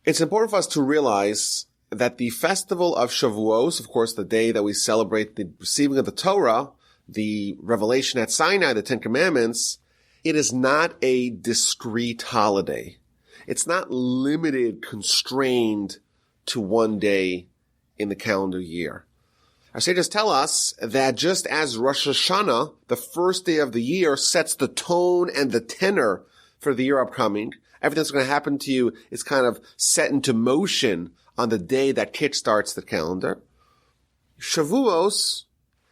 It's important for us to realize that the Festival of Shavuos, of course, the day that we celebrate the receiving of the Torah, the revelation at Sinai, the Ten Commandments, it is not a discrete holiday. It's not limited, constrained to one day in the calendar year. Our sages tell us that just as Rosh Hashanah, the first day of the year, sets the tone and the tenor for the year upcoming, everything that's going to happen to you is kind of set into motion on the day that kickstarts the calendar. Shavuos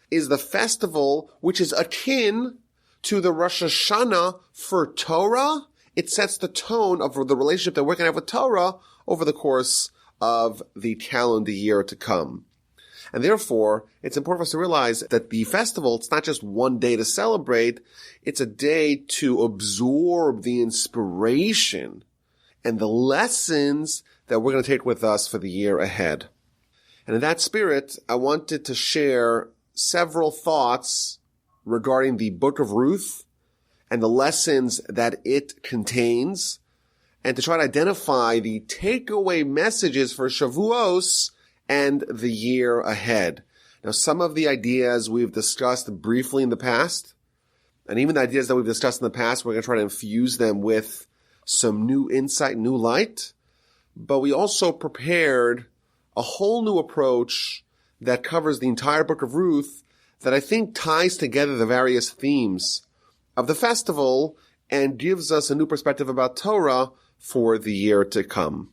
is the festival which is akin to the Rosh Hashanah for Torah. It sets the tone of the relationship that we're going to have with Torah over the course of the calendar year to come. And therefore, it's important for us to realize that the festival, it's not just one day to celebrate, it's a day to absorb the inspiration and the lessons that we're going to take with us for the year ahead. And in that spirit, I wanted to share several thoughts regarding the Book of Ruth and the lessons that it contains, and to try to identify the takeaway messages for Shavuos and the year ahead. Now, some of the ideas we've discussed briefly in the past, and even the ideas that we've discussed in the past, we're going to try to infuse them with some new insight, new light. But we also prepared a whole new approach that covers the entire Book of Ruth that I think ties together the various themes of the festival and gives us a new perspective about Torah for the year to come.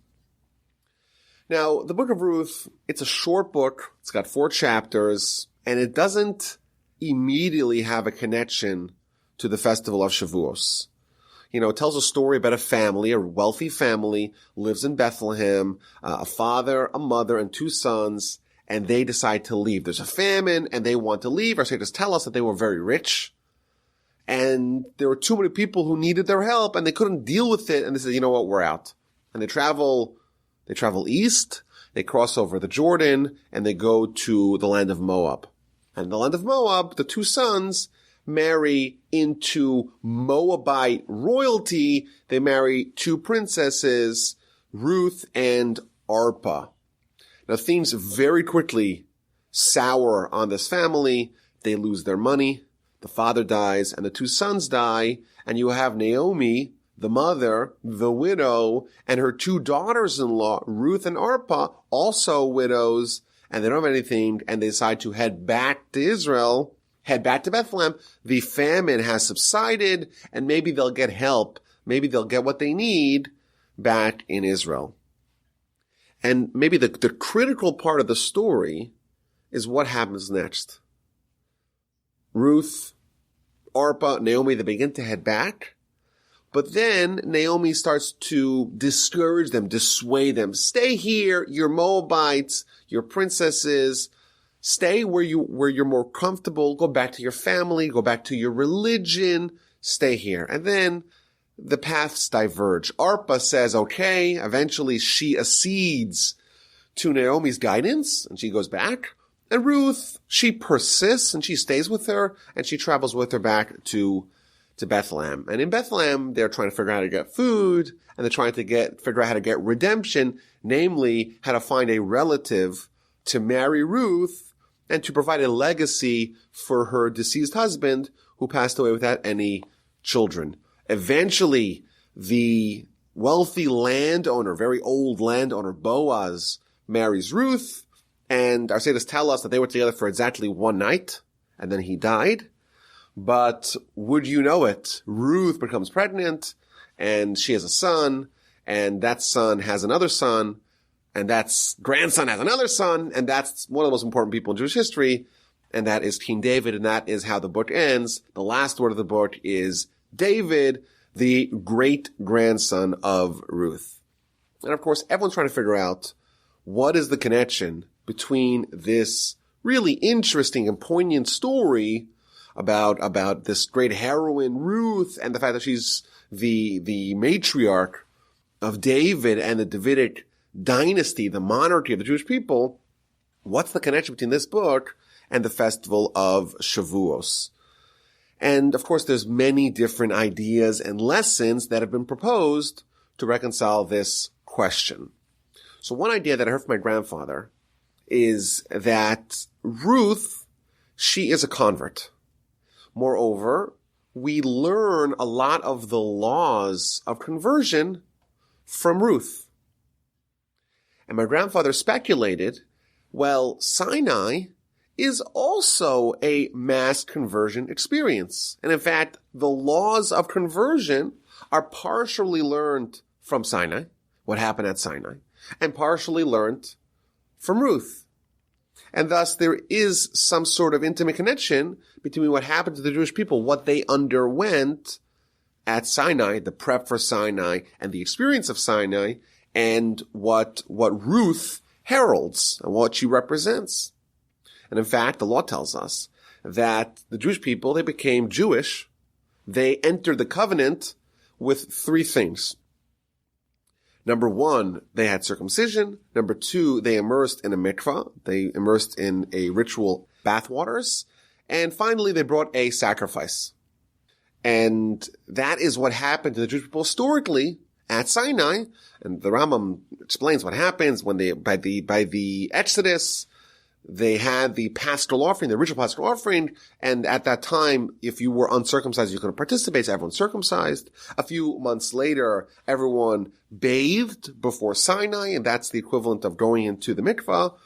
Now, the Book of Ruth, it's a short book. It's got 4 chapters, and it doesn't immediately have a connection to the Festival of Shavuos. You know, it tells a story about a family, a wealthy family, lives in Bethlehem, a father, a mother, and 2 sons, and they decide to leave. There's a famine, and they want to leave. Our sages tell us that they were very rich, and there were too many people who needed their help, and they couldn't deal with it, and they said, you know what, we're out. And they travel east, they cross over the Jordan, and they go to the land of Moab. And in the land of Moab, the 2 sons marry into Moabite royalty. They marry 2 princesses, Ruth and Orpah. Now, things very quickly sour on this family. They lose their money. The father dies, and the 2 sons die, and you have Naomi, the mother, the widow, and her 2 daughters-in-law, Ruth and Orpah, also widows, and they don't have anything, and they decide to head back to Israel, head back to Bethlehem. The famine has subsided, and maybe they'll get help. Maybe they'll get what they need back in Israel. And maybe the critical part of the story is what happens next. Ruth, Orpah, Naomi, they begin to head back. But then Naomi starts to discourage them, dissuade them. Stay here, you're Moabites, you're princesses. Stay where you're more comfortable. Go back to your family, go back to your religion. Stay here. And then the paths diverge. Orpah says, okay. Eventually she accedes to Naomi's guidance, and she goes back. And Ruth, she persists, and she stays with her, and she travels with her back to Bethlehem. And in Bethlehem, they're trying to figure out how to get food, and they're trying to figure out how to get redemption, namely how to find a relative to marry Ruth and to provide a legacy for her deceased husband who passed away without any children. Eventually, the wealthy landowner, very old landowner, Boaz, marries Ruth, and our sages tell us that they were together for exactly 1 night, and then he died. But would you know it, Ruth becomes pregnant, and she has a son, and that son has another son, and that grandson has another son, and that's one of the most important people in Jewish history, and that is King David, and that is how the book ends. The last word of the book is David, the great-grandson of Ruth. And of course, everyone's trying to figure out what is the connection between this really interesting and poignant story about this great heroine, Ruth, and the fact that she's the matriarch of David and the Davidic dynasty, the monarchy of the Jewish people. What's the connection between this book and the Festival of Shavuos? And of course, there's many different ideas and lessons that have been proposed to reconcile this question. So one idea that I heard from my grandfather is that Ruth, she is a convert. Moreover, we learn a lot of the laws of conversion from Ruth. And my grandfather speculated, well, Sinai is also a mass conversion experience. And in fact, the laws of conversion are partially learned from Sinai, what happened at Sinai, and partially learned from Ruth. And thus there is some sort of intimate connection between what happened to the Jewish people, what they underwent at Sinai, the prep for Sinai, and the experience of Sinai, and what Ruth heralds and what she represents. And in fact, the law tells us that the Jewish people, they became Jewish. They entered the covenant with three things. Number one, they had circumcision. Number two, they immersed in a mikvah. They immersed in a ritual bathwaters. And finally, they brought a sacrifice. And that is what happened to the Jewish people historically at Sinai. And the Rambam explains what happens when by the Exodus, they had the paschal offering, the ritual paschal offering, and at that time, if you were uncircumcised, you couldn't participate, so everyone's circumcised. A few months later, everyone bathed before Sinai, and that's the equivalent of going into the mikvah.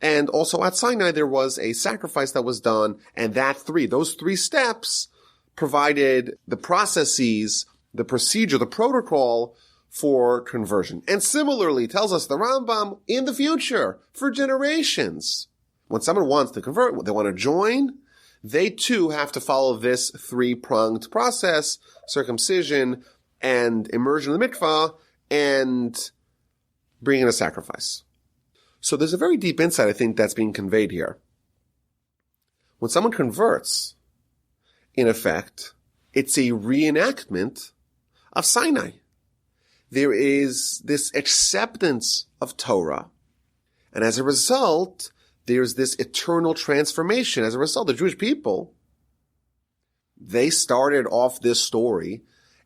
And also at Sinai, there was a sacrifice that was done, and those three steps provided the processes, the procedure, the protocol for conversion. And similarly, tells us the Rambam, in the future, for generations, when someone wants to convert, they want to join, they too have to follow this three-pronged process, circumcision and immersion in the mikvah, and bring in a sacrifice. So there's a very deep insight, I think, that's being conveyed here. When someone converts, in effect, it's a reenactment of Sinai. There is this acceptance of Torah, and as a result, there's this eternal transformation. As a result, the Jewish people, they started off this story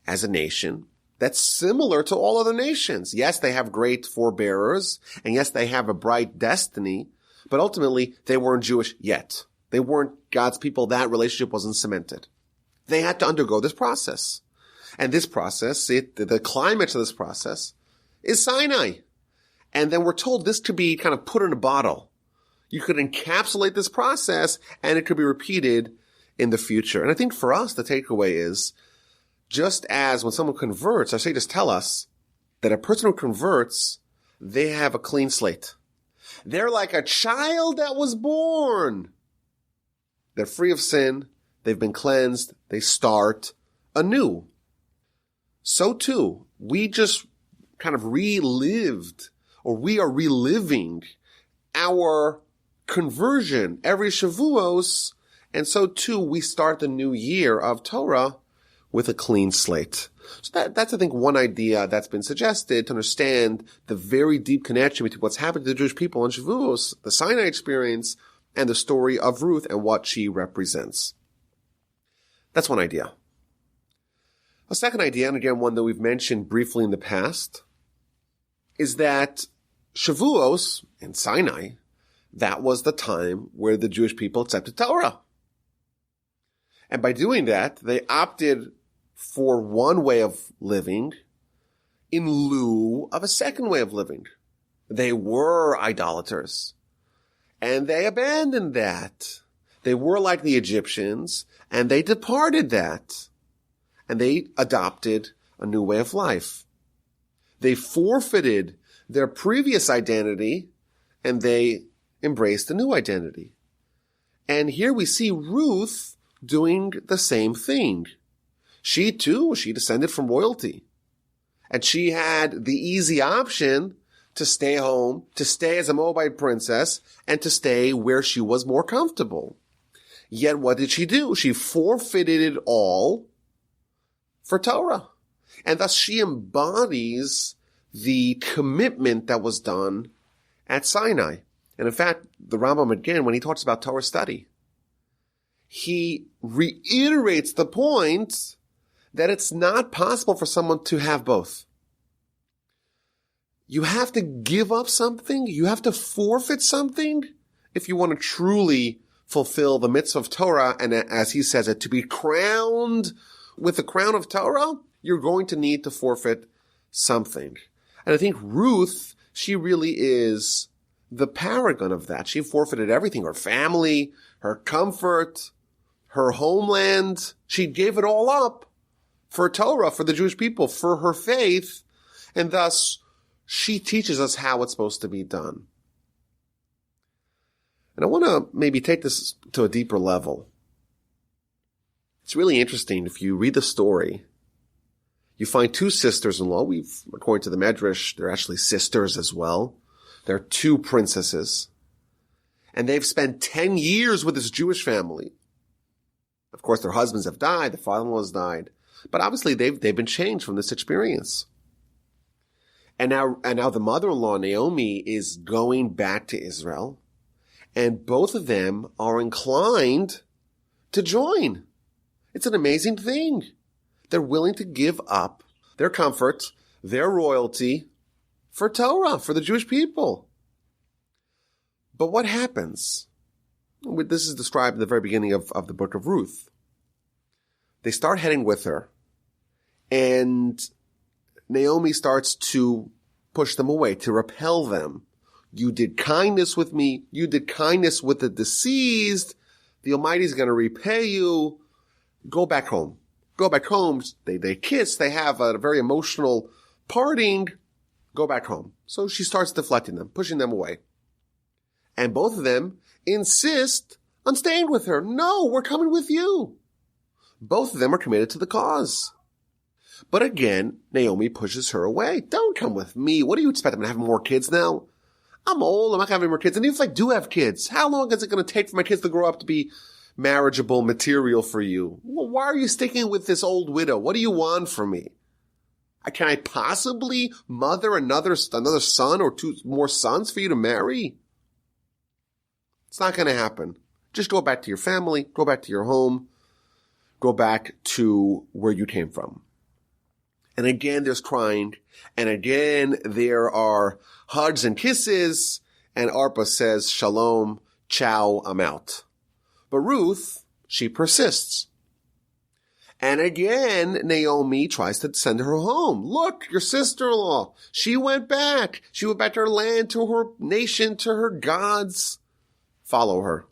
as a nation that's similar to all other nations. Yes, they have great forebearers, and yes, they have a bright destiny, but ultimately, they weren't Jewish yet. They weren't God's people. That relationship wasn't cemented. They had to undergo this process. And this process, the climax of this process, is Sinai. And then we're told this could be kind of put in a bottle. You could encapsulate this process, and it could be repeated in the future. And I think for us, the takeaway is, just as when someone converts, our sages tell us that a person who converts, they have a clean slate. They're like a child that was born. They're free of sin. They've been cleansed. They start anew. So too, we just kind of relived, or we are reliving our conversion every Shavuos, and so too we start the new year of Torah with a clean slate. So that's, I think, one idea that's been suggested to understand the very deep connection between what's happened to the Jewish people on Shavuos, the Sinai experience, and the story of Ruth and what she represents. That's one idea. A second idea, and again one that we've mentioned briefly in the past, is that Shavuos in Sinai, that was the time where the Jewish people accepted Torah. And by doing that, they opted for one way of living in lieu of a second way of living. They were idolaters, and they abandoned that. They were like the Egyptians, and they departed that, and they adopted a new way of life. They forfeited their previous identity, and they embraced a new identity. And here we see Ruth doing the same thing. She descended from royalty. And she had the easy option to stay home, to stay as a Moabite princess, and to stay where she was more comfortable. Yet what did she do? She forfeited it all for Torah. And thus she embodies the commitment that was done at Sinai. And in fact, the Rambam, again, when he talks about Torah study, he reiterates the point that it's not possible for someone to have both. you have to give up something. You have to forfeit something if you want to truly fulfill the mitzvah of Torah. And as he says it, to be crowned with the crown of Torah, you're going to need to forfeit something. And I think Ruth, she really is the paragon of that. She forfeited everything, her family, her comfort, her homeland. She gave it all up for Torah, for the Jewish people, for her faith. And thus, she teaches us how it's supposed to be done. And I want to maybe take this to a deeper level. It's really interesting. If you read the story, you find two sisters-in-law. According to the Medrash, they're actually sisters as well. They're two princesses. And they've spent 10 years with this Jewish family. Of course, their husbands have died. Their father-in-law has died. But obviously, they've been changed from this experience. And now the mother-in-law, Naomi, is going back to Israel. And both of them are inclined to join. It's an amazing thing. They're willing to give up their comfort, their royalty, for Torah, for the Jewish people. But what happens? This is described at the very beginning of the Book of Ruth. They start heading with her, and Naomi starts to push them away, to repel them. You did kindness with me. You did kindness with the deceased. The Almighty is going to repay you. Go back home. Go back home. They kiss. They have a very emotional parting. Go back home. So she starts deflecting them, pushing them away. And both of them insist on staying with her. No, we're coming with you. Both of them are committed to the cause. But again, Naomi pushes her away. Don't come with me. What do you expect? I'm going to have more kids now? I'm old. I'm not going to have any more kids. And even if I do have kids, how long is it going to take for my kids to grow up to be marriageable material for you? Well, why are you sticking with this old widow? What do you want from me? Can I possibly mother another son or two more sons for you to marry? It's not going to happen. Just go back to your family. Go back to your home. Go back to where you came from. And again, there's crying. And again, there are hugs and kisses. And Arpa says, shalom, ciao, I'm out. But Ruth, she persists. And again, Naomi tries to send her home. Look, your sister-in-law, she went back. She went back to her land, to her nation, to her gods. Follow her.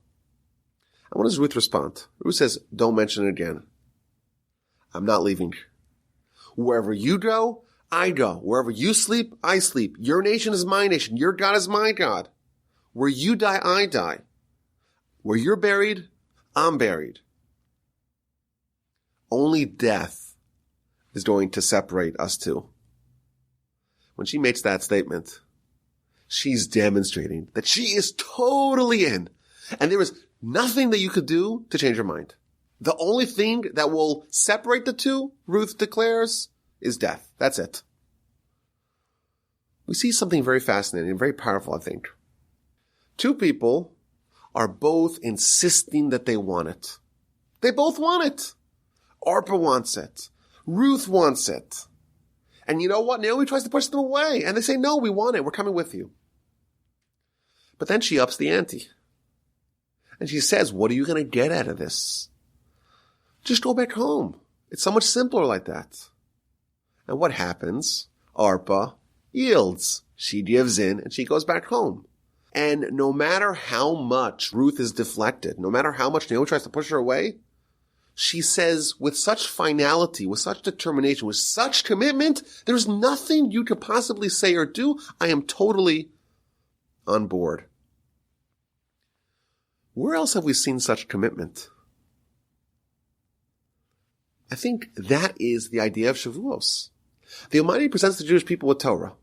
And what does Ruth respond? Ruth says, don't mention it again. I'm not leaving. Wherever you go, I go. Wherever you sleep, I sleep. Your nation is my nation. Your God is my God. Where you die, I die. Where you're buried, I'm buried. Only death is going to separate us two. When she makes that statement, she's demonstrating that she is totally in. And there is nothing that you could do to change her mind. The only thing that will separate the two, Ruth declares, is death. That's it. We see something very fascinating and very powerful, I think. Two people are both insisting that they want it. They both want it. Arpa wants it. Ruth wants it. And you know what? Naomi tries to push them away. And they say, no, we want it. We're coming with you. But then she ups the ante. And she says, what are you going to get out of this? Just go back home. It's so much simpler like that. And what happens? Arpa yields. She gives in and she goes back home. And no matter how much Ruth is deflected, no matter how much Naomi tries to push her away, she says with such finality, with such determination, with such commitment, there's nothing you could possibly say or do. I am totally on board. Where else have we seen such commitment? I think that is the idea of Shavuos. The Almighty presents the Jewish people with Torah.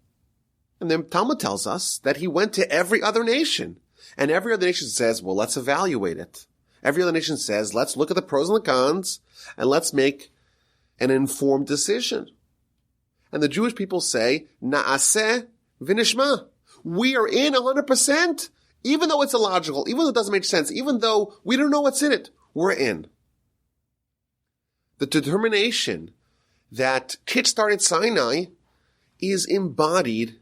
And then Talmud tells us that he went to every other nation. And every other nation says, well, let's evaluate it. Every other nation says, let's look at the pros and the cons, and let's make an informed decision. And the Jewish people say, Na'aseh v'nishma. We are in 100%, even though it's illogical, even though it doesn't make sense, even though we don't know what's in it, we're in. The determination that kick-started Sinai is embodied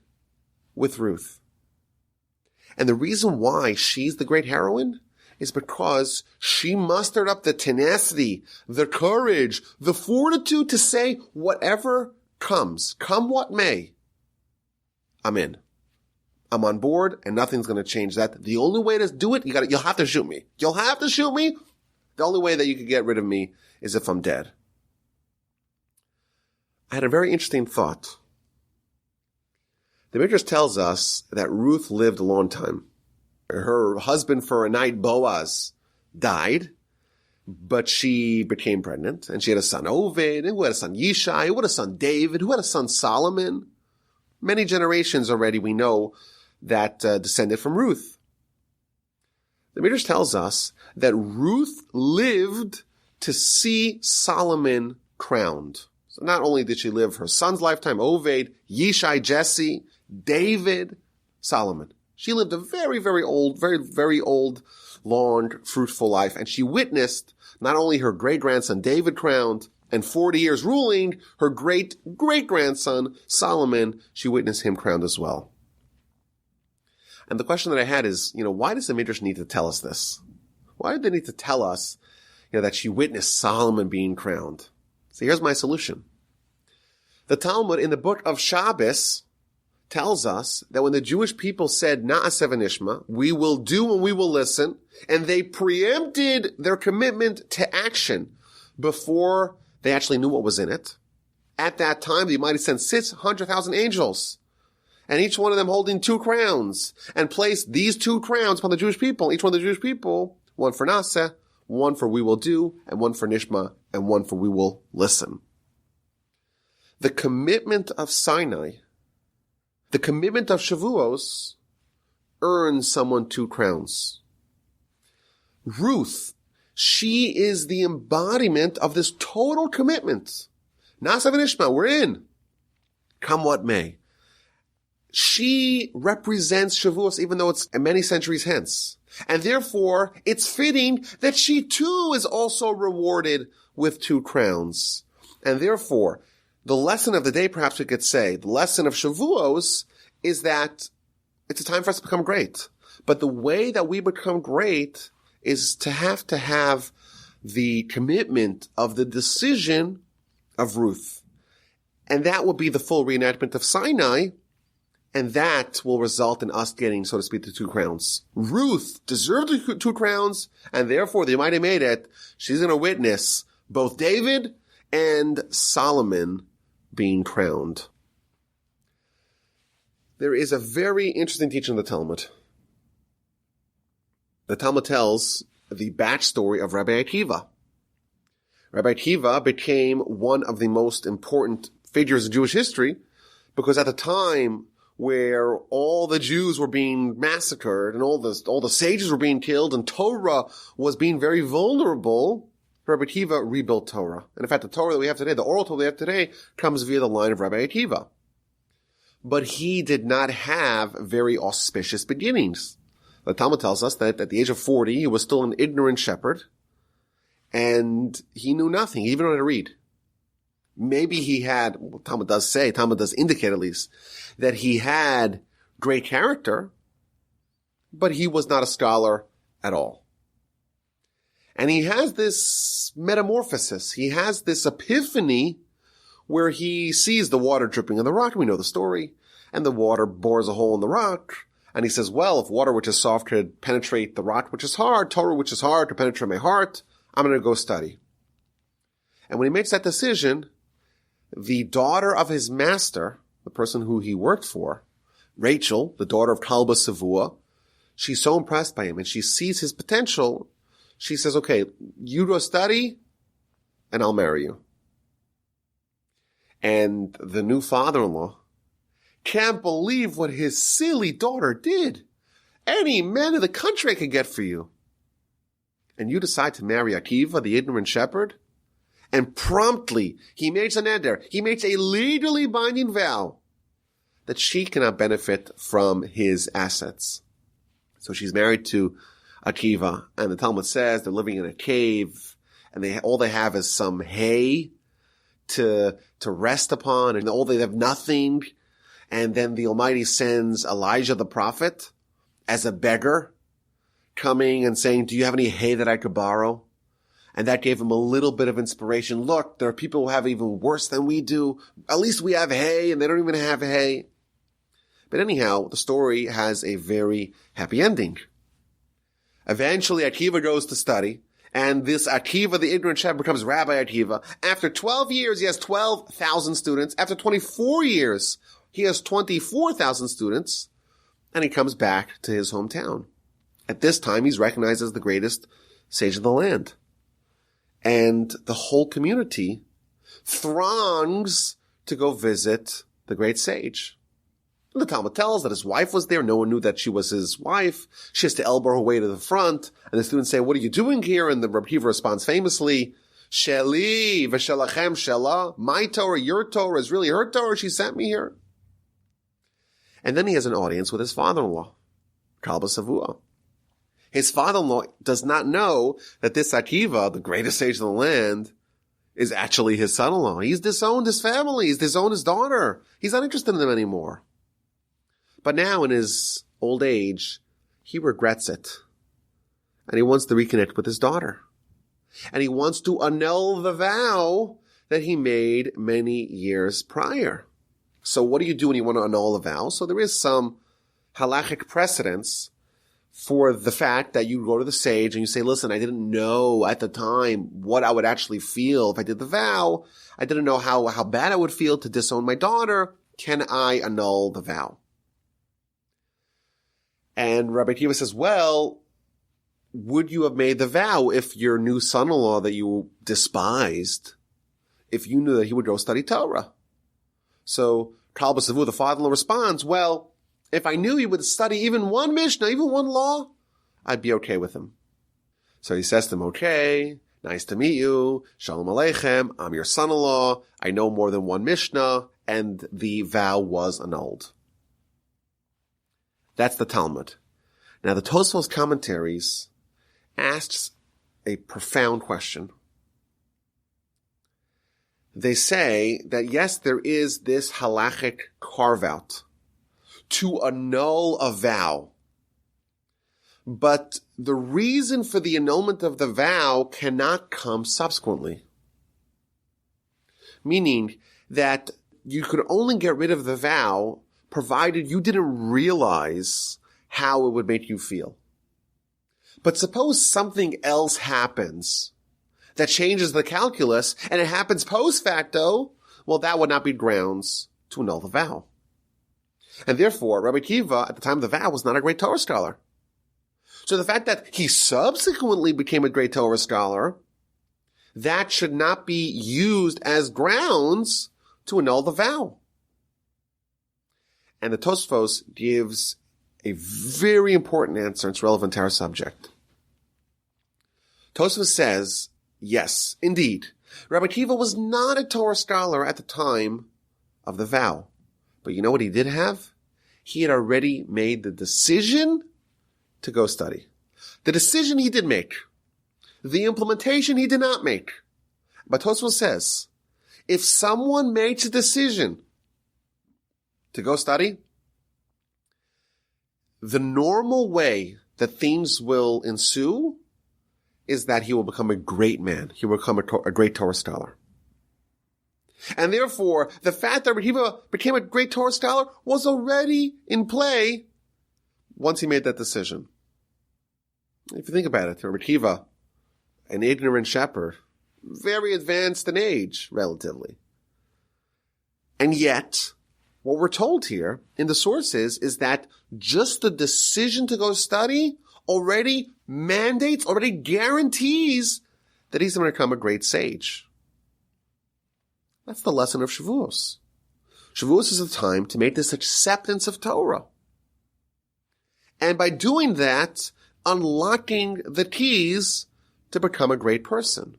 with Ruth. And the reason why she's the great heroine is because she mustered up the tenacity, the courage, the fortitude to say, whatever comes, come what may, I'm in. I'm on board, and nothing's going to change that. The only way to do it, you'll have to shoot me. You'll have to shoot me. The only way that you can get rid of me is if I'm dead. I had a very interesting thought. The Midrash tells us that Ruth lived a long time. Her husband for a night, Boaz, died, but she became pregnant, and she had a son, Oved, who had a son, Yishai, who had a son, David, who had a son, Solomon. Many generations already we know that descended from Ruth. The Midrash tells us that Ruth lived to see Solomon crowned. So not only did she live her son's lifetime, Oved, Yishai, Jesse, David, Solomon. She lived a very, very old, very, very old, long, fruitful life. And she witnessed not only her great-grandson David crowned and 40 years ruling, her great-great-grandson Solomon, she witnessed him crowned as well. And the question that I had is, why does the Midrash need to tell us this? Why did they need to tell us, that she witnessed Solomon being crowned? So here's my solution. The Talmud in the Book of Shabbos tells us that when the Jewish people said, Na'aseh v'nishma, we will do and we will listen, and they preempted their commitment to action before they actually knew what was in it. At that time, the Almighty sent 600,000 angels, and each one of them holding 2 crowns, and placed these 2 crowns upon the Jewish people. Each one of the Jewish people, one for Na'aseh, one for we will do, and one for Nishma, and one for we will listen. The commitment of Sinai, the commitment of Shavuos, earns someone 2 crowns. Ruth, she is the embodiment of this total commitment. Na'aseh v'nishma, we're in. Come what may. She represents Shavuos even though it's many centuries hence. And therefore, it's fitting that she too is also rewarded with 2 crowns. And therefore, the lesson of the day, perhaps we could say, the lesson of Shavuos is that it's a time for us to become great. But the way that we become great is to have the commitment of the decision of Ruth. And that will be the full reenactment of Sinai, and that will result in us getting, so to speak, the 2 crowns. Ruth deserved the 2 crowns, and therefore the Almighty made it. She's going to witness both David and Solomon being crowned. There is a very interesting teaching in the Talmud. The Talmud tells the backstory of Rabbi Akiva. Rabbi Akiva became one of the most important figures in Jewish history because at the time where all the Jews were being massacred and all the sages were being killed and Torah was being very vulnerable, Rabbi Akiva rebuilt Torah. And in fact, the Torah that we have today, the oral Torah we have today, comes via the line of Rabbi Akiva. But he did not have very auspicious beginnings. The Talmud tells us that at the age of 40, he was still an ignorant shepherd, and he knew nothing. He didn't know how to read. Maybe he had, well, Talmud does indicate at least, that he had great character, but he was not a scholar at all. And he has this metamorphosis. He has this epiphany where he sees the water dripping on the rock. We know the story. And the water bores a hole in the rock. And he says, well, if water which is soft could penetrate the rock which is hard, Torah which is hard could penetrate my heart, I'm going to go study. And when he makes that decision, the daughter of his master, the person who he worked for, Rachel, the daughter of Kalba Savua, she's so impressed by him and she sees his potential. She says, okay, you go study and I'll marry you. And the new father-in-law can't believe what his silly daughter did. Any man in the country I could get for you. And you decide to marry Akiva, the ignorant shepherd? And promptly, he makes an eder. He makes a legally binding vow that she cannot benefit from his assets. So she's married to Akiva, and the Talmud says they're living in a cave, and all they have is some hay to rest upon, and they have nothing. And then the Almighty sends Elijah the prophet as a beggar, coming and saying, do you have any hay that I could borrow? And that gave him a little bit of inspiration. Look, there are people who have even worse than we do. At least we have hay, and they don't even have hay. But anyhow, the story has a very happy ending. Eventually, Akiva goes to study, and this Akiva, the ignorant shepherd, becomes Rabbi Akiva. After 12 years, he has 12,000 students. After 24 years, he has 24,000 students, and he comes back to his hometown. At this time, he's recognized as the greatest sage of the land. And the whole community throngs to go visit the great sage. And the Talmud tells that his wife was there. No one knew that she was his wife. She has to elbow her way to the front. And the students say, what are you doing here? And the Rabbi Akiva responds famously, Sheli v'shelachem shela. My Torah, your Torah is really her Torah. She sent me here. And then he has an audience with his father-in-law, Kalba Savua. His father-in-law does not know that this Akiva, the greatest sage of the land, is actually his son-in-law. He's disowned his family. He's disowned his daughter. He's not interested in them anymore. But now in his old age, he regrets it. And he wants to reconnect with his daughter. And he wants to annul the vow that he made many years prior. So what do you do when you want to annul a vow? So there is some halachic precedence for the fact that you go to the sage and you say, listen, I didn't know at the time what I would actually feel if I did the vow. I didn't know how bad I would feel to disown my daughter. Can I annul the vow? And Rabbi Akiva says, well, would you have made the vow if your new son-in-law that you despised, if you knew that he would go study Torah? So Kalba Savu, the father-in-law, responds, well, if I knew he would study even one Mishnah, even one law, I'd be okay with him. So he says to him, okay, nice to meet you. Shalom Aleichem. I'm your son-in-law. I know more than one Mishnah. And the vow was annulled. That's the Talmud. Now the Tosfos commentaries asks a profound question. They say that yes, there is this halachic carve-out to annul a vow. But the reason for the annulment of the vow cannot come subsequently. Meaning that you could only get rid of the vow provided you didn't realize how it would make you feel. But suppose something else happens that changes the calculus, and it happens post facto, well, that would not be grounds to annul the vow. And therefore, Rabbi Akiva, at the time of the vow, was not a great Torah scholar. So the fact that he subsequently became a great Torah scholar, that should not be used as grounds to annul the vow. And the Tosfos gives a very important answer. It's relevant to our subject. Tosfos says, yes, indeed, Rabbi Akiva was not a Torah scholar at the time of the vow. But you know what he did have? He had already made the decision to go study. The decision he did make. The implementation he did not make. But Tosfos says, if someone makes a decision to go study, the normal way that things will ensue is that he will become a great man. He will become a great Torah scholar. And therefore, the fact that Rabbi Akiva became a great Torah scholar was already in play once he made that decision. If you think about it, Rabbi Akiva, an ignorant shepherd, very advanced in age, relatively. And yet, what we're told here in the sources is that just the decision to go study already mandates, already guarantees that he's going to become a great sage. That's the lesson of Shavuos. Shavuos is the time to make this acceptance of Torah. And by doing that, unlocking the keys to become a great person.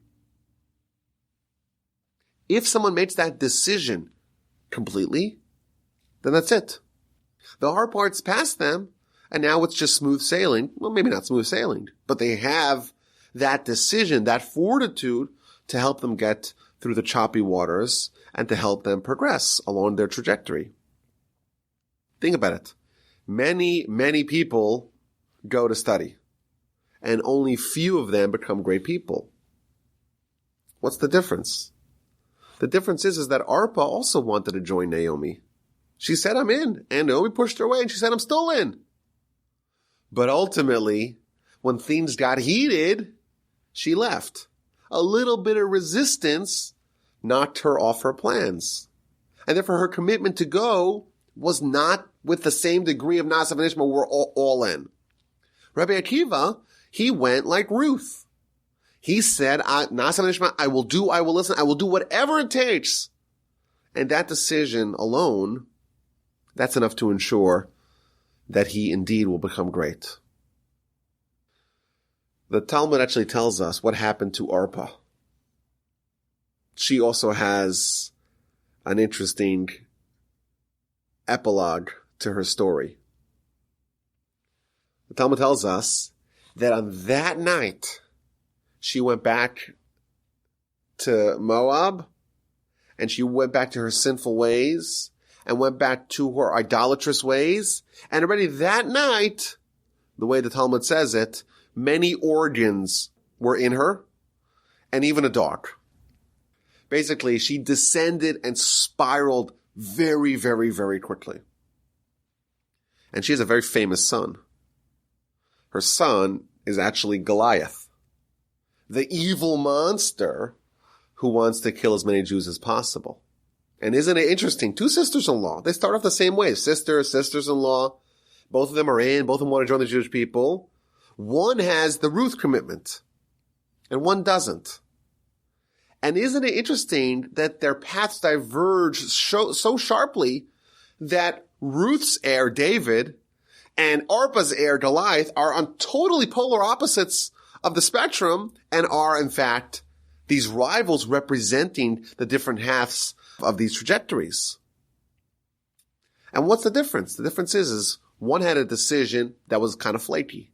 If someone makes that decision completely, then that's it. The hard part's past them, and now it's just smooth sailing. Well, maybe not smooth sailing, but they have that decision, that fortitude to help them get through the choppy waters and to help them progress along their trajectory. Think about it. Many, many people go to study, and only few of them become great people. What's the difference? The difference is that Arpa also wanted to join Naomi. She said, I'm in. And Naomi pushed her away, and she said, I'm still in. But ultimately, when things got heated, she left. A little bit of resistance knocked her off her plans. And therefore, her commitment to go was not with the same degree of Nasav and Ishmael. We're all in. Rabbi Akiva, he went like Ruth. He said, Nasav and Ishmael, I will listen, I will do whatever it takes. And that decision alone, that's enough to ensure that he indeed will become great. The Talmud actually tells us what happened to Arpa. She also has an interesting epilogue to her story. The Talmud tells us that on that night, she went back to Moab, and she went back to her sinful ways, and went back to her idolatrous ways, and already that night, the way the Talmud says it, many organs were in her, and even a dog. Basically, she descended and spiraled very, very, very quickly. And she has a very famous son. Her son is actually Goliath, the evil monster who wants to kill as many Jews as possible. And isn't it interesting? Two sisters-in-law. They start off the same way. Sisters-in-law. Both of them are in. Both of them want to join the Jewish people. One has the Ruth commitment, and one doesn't. And isn't it interesting that their paths diverge so sharply that Ruth's heir, David, and Arpa's heir, Goliath, are on totally polar opposites of the spectrum and are, in fact, these rivals representing the different halves of these trajectories. And what's the difference? The difference is one had a decision that was kind of flaky,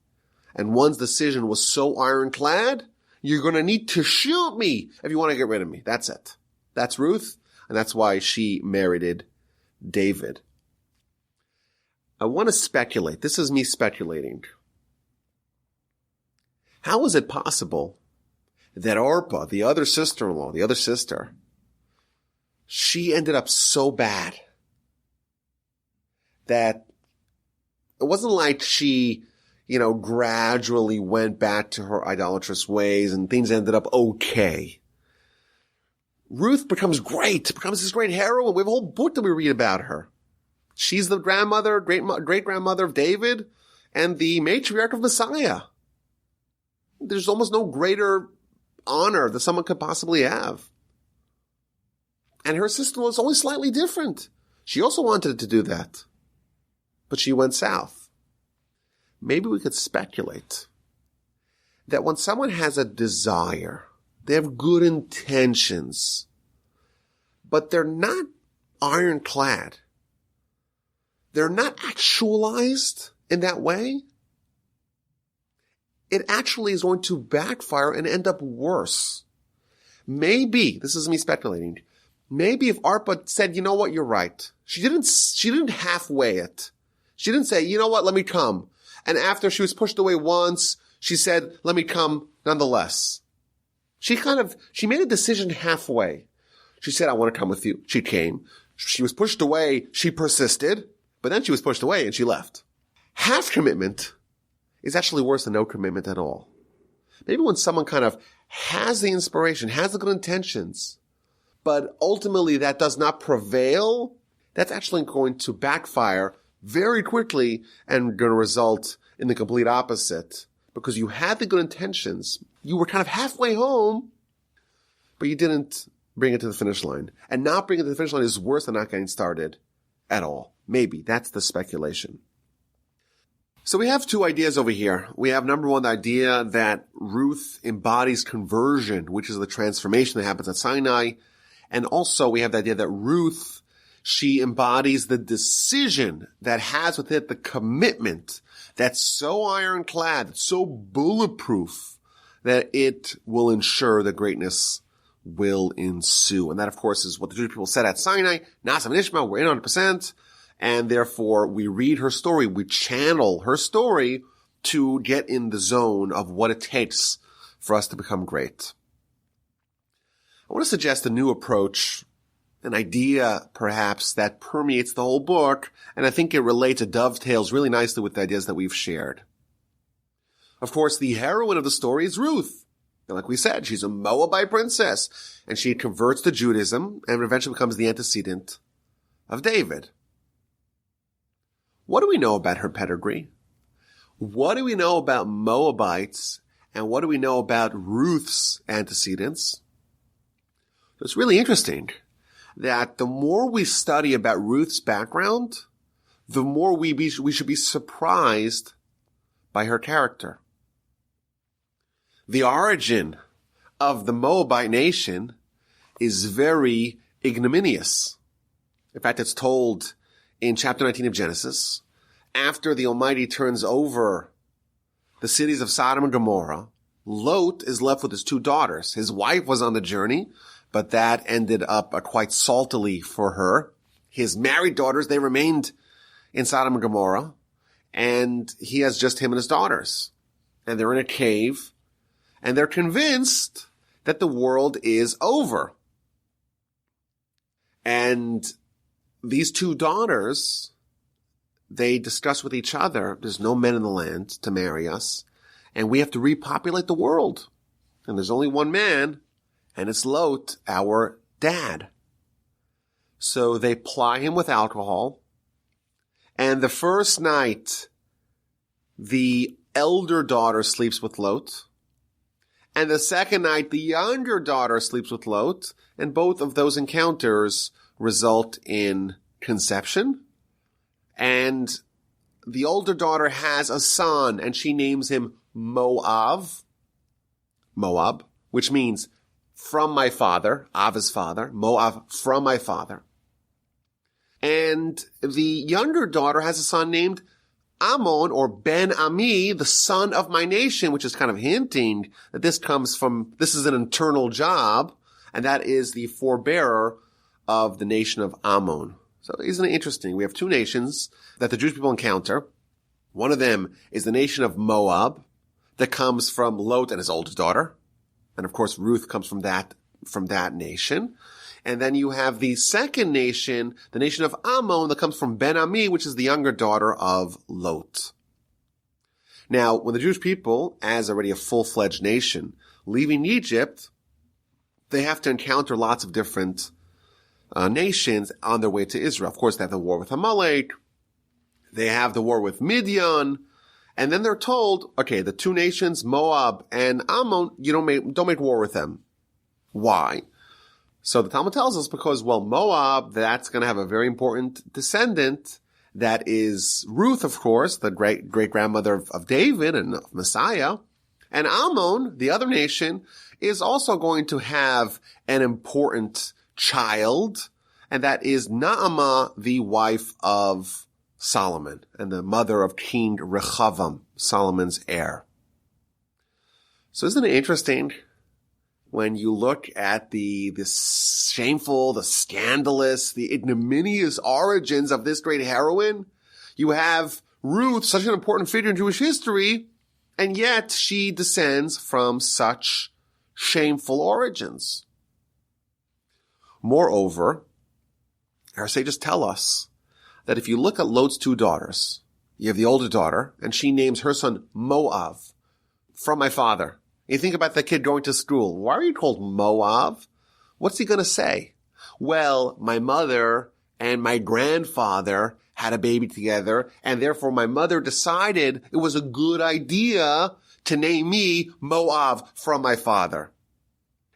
and one's decision was so ironclad, you're going to need to shoot me if you want to get rid of me. That's it. That's Ruth, and that's why she married David. I want to speculate. This is me speculating. How is it possible that Orpah, the other sister-in-law, the other sister, she ended up so bad that it wasn't like she, gradually went back to her idolatrous ways and things ended up okay. Ruth becomes this great heroine. We have a whole book that we read about her. She's the grandmother, great-grandmother of David and the matriarch of Messiah. There's almost no greater honor that someone could possibly have. And her sister was only slightly different. She also wanted to do that, but she went south. Maybe we could speculate that when someone has a desire, they have good intentions, but they're not ironclad. They're not actualized in that way. It actually is going to backfire and end up worse. Maybe, this is me speculating, maybe if Arpa said, you know what, you're right. She didn't halfway it. She didn't say, you know what, let me come. And after she was pushed away once, she said, let me come nonetheless. She made a decision halfway. She said, I want to come with you. She came. She was pushed away. She persisted, but then she was pushed away and she left. Half commitment is actually worse than no commitment at all. Maybe when someone kind of has the inspiration, has the good intentions, but ultimately that does not prevail, that's actually going to backfire very quickly and going to result in the complete opposite. Because you had the good intentions, you were kind of halfway home, but you didn't bring it to the finish line. And not bringing it to the finish line is worse than not getting started at all. Maybe. That's the speculation. So we have two ideas over here. We have number one, the idea that Ruth embodies conversion, which is the transformation that happens at Sinai. And also we have the idea that Ruth, she embodies the decision that has with it the commitment that's so ironclad, that's so bulletproof that it will ensure that greatness will ensue. And that, of course, is what the Jewish people said at Sinai. Nasav and Ishmael were in 100%. And therefore, we read her story, we channel her story to get in the zone of what it takes for us to become great. I want to suggest a new approach, an idea perhaps that permeates the whole book, and I think it relates, it dovetails really nicely with the ideas that we've shared. Of course, the heroine of the story is Ruth. And like we said, she's a Moabite princess, and she converts to Judaism and eventually becomes the antecedent of David. What do we know about her pedigree? What do we know about Moabites? And what do we know about Ruth's antecedents? It's really interesting that the more we study about Ruth's background, the more we should be surprised by her character. The origin of the Moabite nation is very ignominious. In fact, it's told in chapter 19 of Genesis, after the Almighty turns over the cities of Sodom and Gomorrah, Lot is left with his 2 daughters. His wife was on the journey, but that ended up quite saltily for her. His married daughters, they remained in Sodom and Gomorrah, and he has just him and his daughters. And they're in a cave, and they're convinced that the world is over. And these 2 daughters, they discuss with each other, there's no men in the land to marry us, and we have to repopulate the world. And there's only one man, and it's Lot, our dad. So they ply him with alcohol, and the first night, the elder daughter sleeps with Lot, and the second night, the younger daughter sleeps with Lot, and both of those encounters result in conception. And the older daughter has a son, and she names him Moab, which means from my father, Av is father, Moab from my father. And the younger daughter has a son named Ammon, or Ben Ami, the son of my nation, which is kind of hinting that this is an internal job, and that is the forebearer of the nation of Ammon. So isn't it interesting? We have 2 nations that the Jewish people encounter. One of them is the nation of Moab that comes from Lot and his oldest daughter. And of course, Ruth comes from that nation. And then you have the second nation, the nation of Ammon, that comes from Ben Ami, which is the younger daughter of Lot. Now, when the Jewish people, as already a full-fledged nation, leaving Egypt, they have to encounter lots of different nations on their way to Israel. Of course, they have the war with Amalek. They have the war with Midian. And then they're told, okay, the 2 nations, Moab and Ammon, you don't make war with them. Why? So the Talmud tells us because, Moab, that's going to have a very important descendant. That is Ruth, of course, the great-grandmother of David and of Messiah. And Ammon, the other nation, is also going to have an important child, and that is Naamah, the wife of Solomon and the mother of King Rehoboam, Solomon's heir. So isn't it interesting when you look at the shameful, the scandalous, the ignominious origins of this great heroine? You have Ruth, such an important figure in Jewish history, and yet she descends from such shameful origins. Moreover, our sages tell us that if you look at Lot's 2 daughters, you have the older daughter, and she names her son Moab, from my father. You think about the kid going to school. Why are you called Moab? What's he going to say? Well, my mother and my grandfather had a baby together, and therefore my mother decided it was a good idea to name me Moab from my father.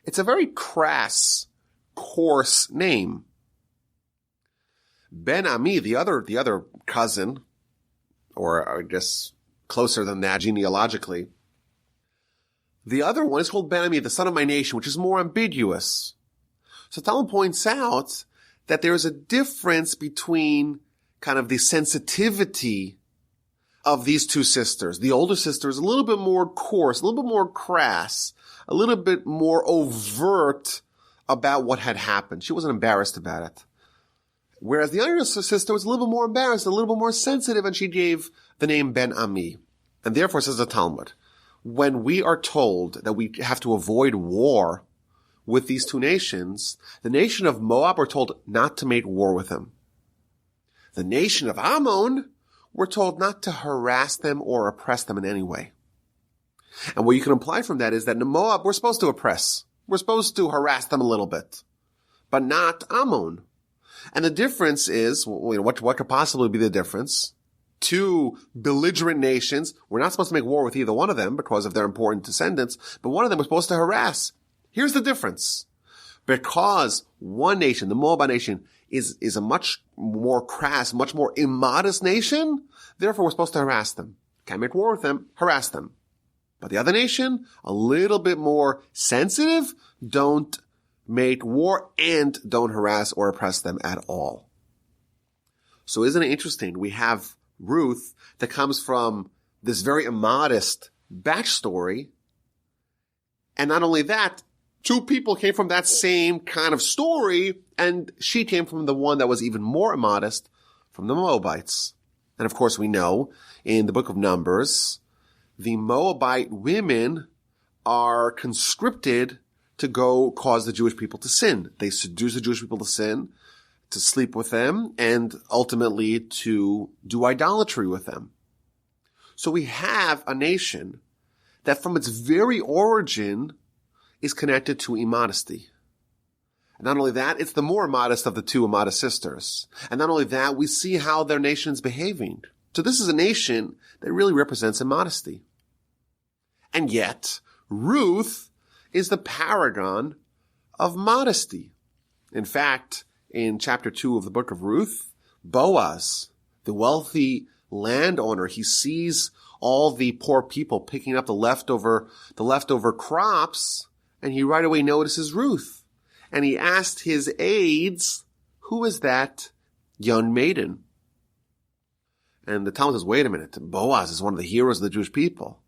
It's a very crass, coarse name. Ben Ami, the other cousin, or I guess closer than that genealogically, the other one is called Ben Ami, the son of my nation, which is more ambiguous. So Talmud points out that there is a difference between kind of the sensitivity of these 2 sisters. The older sister is a little bit more coarse, a little bit more crass, a little bit more overt about what had happened. She wasn't embarrassed about it. Whereas the younger sister was a little bit more embarrassed, a little bit more sensitive, and she gave the name Ben Ami. And therefore, says the Talmud, when we are told that we have to avoid war with these two nations, the nation of Moab were told not to make war with them. The nation of Ammon were told not to harass them or oppress them in any way. And what you can imply from that is that in Moab, we're supposed to oppress. We're supposed to harass them a little bit, but not Ammon. And the difference is, what could possibly be the difference? Two belligerent nations. We're not supposed to make war with either one of them because of their important descendants, but one of them was supposed to harass. Here's the difference. Because one nation, the Moabite nation, is a much more crass, much more immodest nation, therefore we're supposed to harass them. Can't make war with them, harass them. But the other nation, a little bit more sensitive, don't make war and don't harass or oppress them at all. So isn't it interesting? We have Ruth that comes from this very immodest backstory. And not only that, two people came from that same kind of story, and she came from the one that was even more immodest, from the Moabites. And of course we know in the book of Numbers, the Moabite women are conscripted to go cause the Jewish people to sin. They seduce the Jewish people to sin, to sleep with them, and ultimately to do idolatry with them. So we have a nation that from its very origin is connected to immodesty. And not only that, it's the more immodest of the two immodest sisters. And not only that, we see how their nation's behaving. So this is a nation that really represents immodesty. And yet, Ruth is the paragon of modesty. In fact, in chapter 2 of the Book of Ruth, Boaz, the wealthy landowner, he sees all the poor people picking up the leftover crops, and he right away notices Ruth. And he asked his aides, who is that young maiden? And the Talmud says, wait a minute, Boaz is one of the heroes of the Jewish people.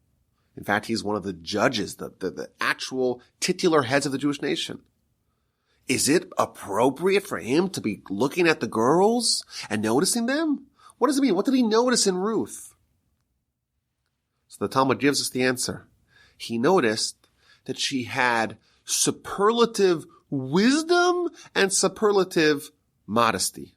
In fact, he's one of the judges, the actual titular heads of the Jewish nation. Is it appropriate for him to be looking at the girls and noticing them? What does it mean? What did he notice in Ruth? So the Talmud gives us the answer. He noticed that she had superlative wisdom and superlative modesty.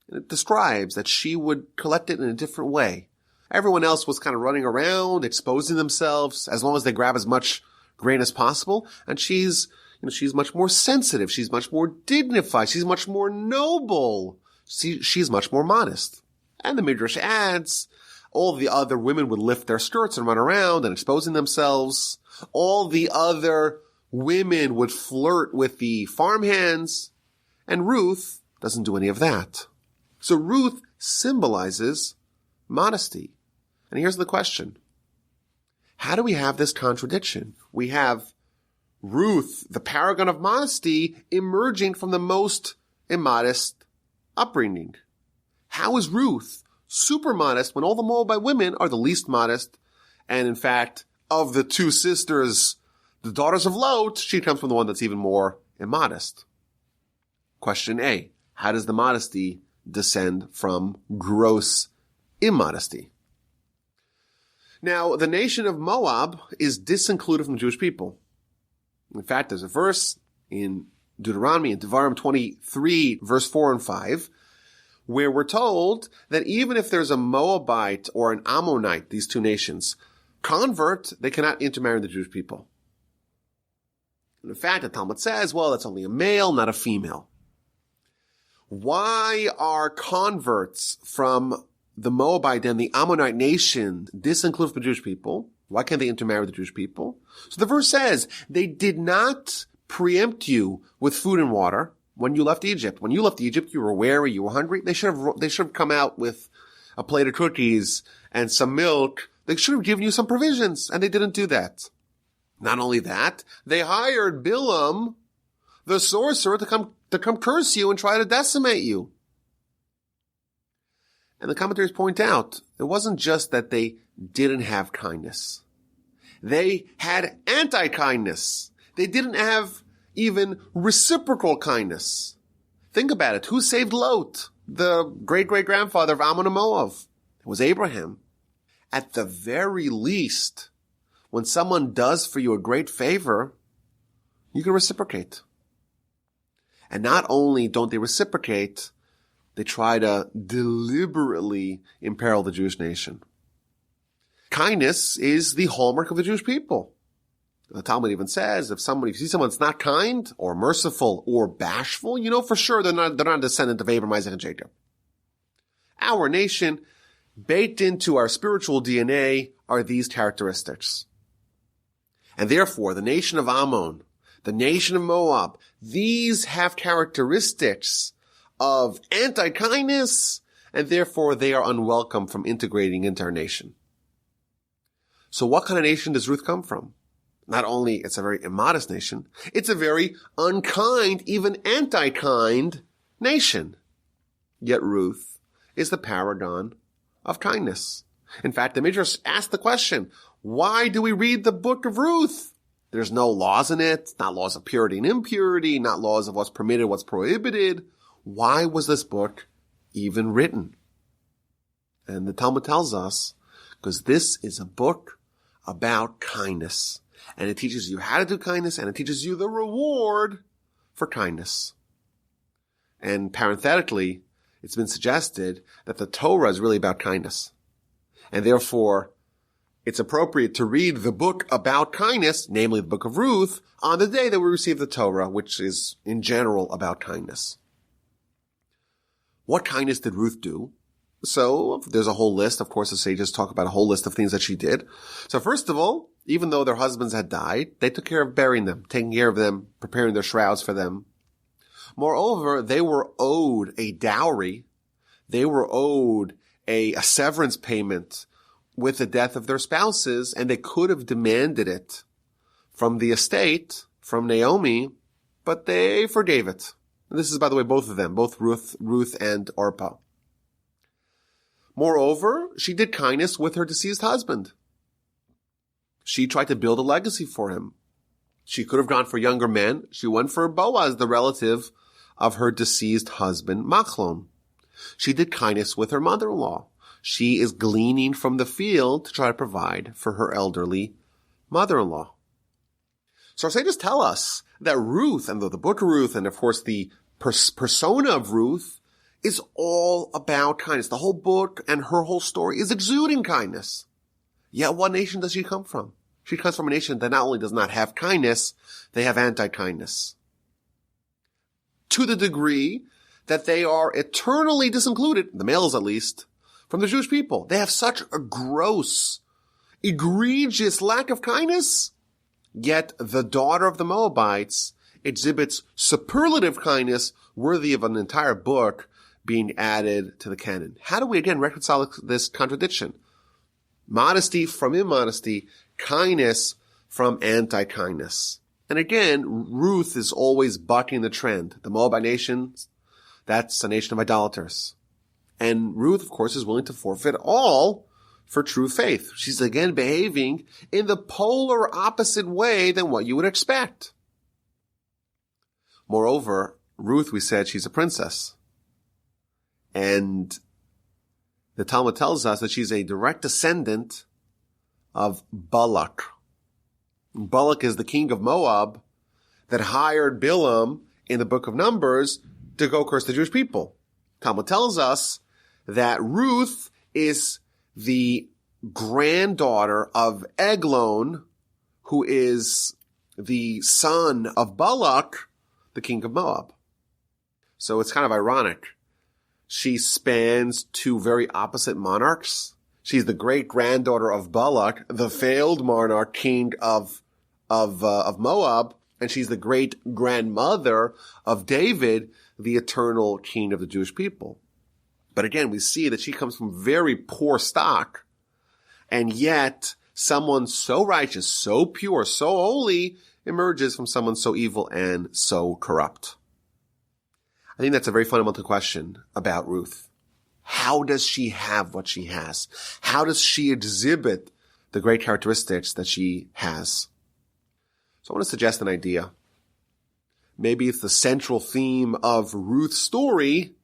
And it describes that she would collect it in a different way. Everyone else was kind of running around, exposing themselves, as long as they grab as much grain as possible. And she's much more sensitive. She's much more dignified. She's much more noble. She's much more modest. And the Midrash adds, all the other women would lift their skirts and run around and exposing themselves. All the other women would flirt with the farmhands. And Ruth doesn't do any of that. So Ruth symbolizes modesty. And here's the question. How do we have this contradiction? We have Ruth, the paragon of modesty, emerging from the most immodest upbringing. How is Ruth super modest when all the Moabite women are the least modest? And in fact, of the two sisters, the daughters of Lot, she comes from the one that's even more immodest. Question A. How does the modesty descend from gross immodesty? Now, the nation of Moab is disincluded from the Jewish people. In fact, there's a verse in Deuteronomy, in Devarim 23, verse 4 and 5, where we're told that even if there's a Moabite or an Ammonite, these two nations, convert, they cannot intermarry with the Jewish people. And in fact, the Talmud says, well, that's only a male, not a female. Why are converts from the Moabite and the Ammonite nation disincluded from the Jewish people? Why can't they intermarry with the Jewish people? So the verse says, they did not preempt you with food and water when you left Egypt. When you left Egypt, you were weary, you were hungry. They should have come out with a plate of cookies and some milk. They should have given you some provisions, and they didn't do that. Not only that, they hired Bilam, the sorcerer, to come curse you and try to decimate you. And the commentaries point out, it wasn't just that they didn't have kindness. They had anti-kindness. They didn't have even reciprocal kindness. Think about it. Who saved Lot, the great-great-grandfather of Ammon and Moab? It was Abraham. At the very least, when someone does for you a great favor, you can reciprocate. And not only don't they reciprocate, they try to deliberately imperil the Jewish nation. Kindness is the hallmark of the Jewish people. The Talmud even says if you see someone that's not kind or merciful or bashful, you know for sure they're not a descendant of Abraham, Isaac, and Jacob. Our nation, baked into our spiritual DNA, are these characteristics. And therefore, the nation of Ammon, the nation of Moab, these have characteristics of anti-kindness, and therefore they are unwelcome from integrating into our nation. So what kind of nation does Ruth come from? Not only it's a very immodest nation, it's a very unkind, even anti-kind nation. Yet Ruth is the paragon of kindness. In fact, the Midrash asked the question, why do we read the Book of Ruth? There's no laws in it, not laws of purity and impurity, not laws of what's permitted, what's prohibited. Why was this book even written? And the Talmud tells us, because this is a book about kindness. And it teaches you how to do kindness, and it teaches you the reward for kindness. And parenthetically, it's been suggested that the Torah is really about kindness. And therefore, it's appropriate to read the book about kindness, namely the Book of Ruth, on the day that we receive the Torah, which is in general about kindness. What kindness did Ruth do? So there's a whole list. Of course, the sages talk about a whole list of things that she did. So first of all, even though their husbands had died, they took care of burying them, taking care of them, preparing their shrouds for them. Moreover, they were owed a dowry. They were owed a severance payment with the death of their spouses, and they could have demanded it from the estate, from Naomi, but they forgave it. And this is, by the way, both of them, both Ruth and Orpah. Moreover, she did kindness with her deceased husband. She tried to build a legacy for him. She could have gone for younger men. She went for Boaz, the relative of her deceased husband, Machlon. She did kindness with her mother-in-law. She is gleaning from the field to try to provide for her elderly mother-in-law. So our sages tell us that Ruth, and the Book of Ruth, and of course the persona of Ruth, is all about kindness. The whole book and her whole story is exuding kindness. Yet what nation does she come from? She comes from a nation that not only does not have kindness, they have anti-kindness. To the degree that they are eternally disincluded, the males at least, from the Jewish people. They have such a gross, egregious lack of kindness, yet the daughter of the Moabites exhibits superlative kindness worthy of an entire book being added to the canon. How do we again reconcile this contradiction? Modesty from immodesty, kindness from anti-kindness. And again, Ruth is always bucking the trend. The Moabite nation, that's a nation of idolaters. And Ruth, of course, is willing to forfeit all for true faith. She's again behaving in the polar opposite way than what you would expect. Moreover, Ruth, we said she's a princess. And the Talmud tells us that she's a direct descendant of Balak. Balak is the king of Moab that hired Bilam in the book of Numbers to go curse the Jewish people. Talmud tells us that Ruth is the granddaughter of Eglon, who is the son of Balak, the king of Moab. So it's kind of ironic. She spans two very opposite monarchs. She's the great-granddaughter of Balak, the failed monarch, king of Moab, and she's the great-grandmother of David, the eternal king of the Jewish people. But again, we see that she comes from very poor stock, and yet someone so righteous, so pure, so holy emerges from someone so evil and so corrupt. I think that's a very fundamental question about Ruth. How does she have what she has? How does she exhibit the great characteristics that she has? So I want to suggest an idea Maybe it's the central theme of Ruth's story,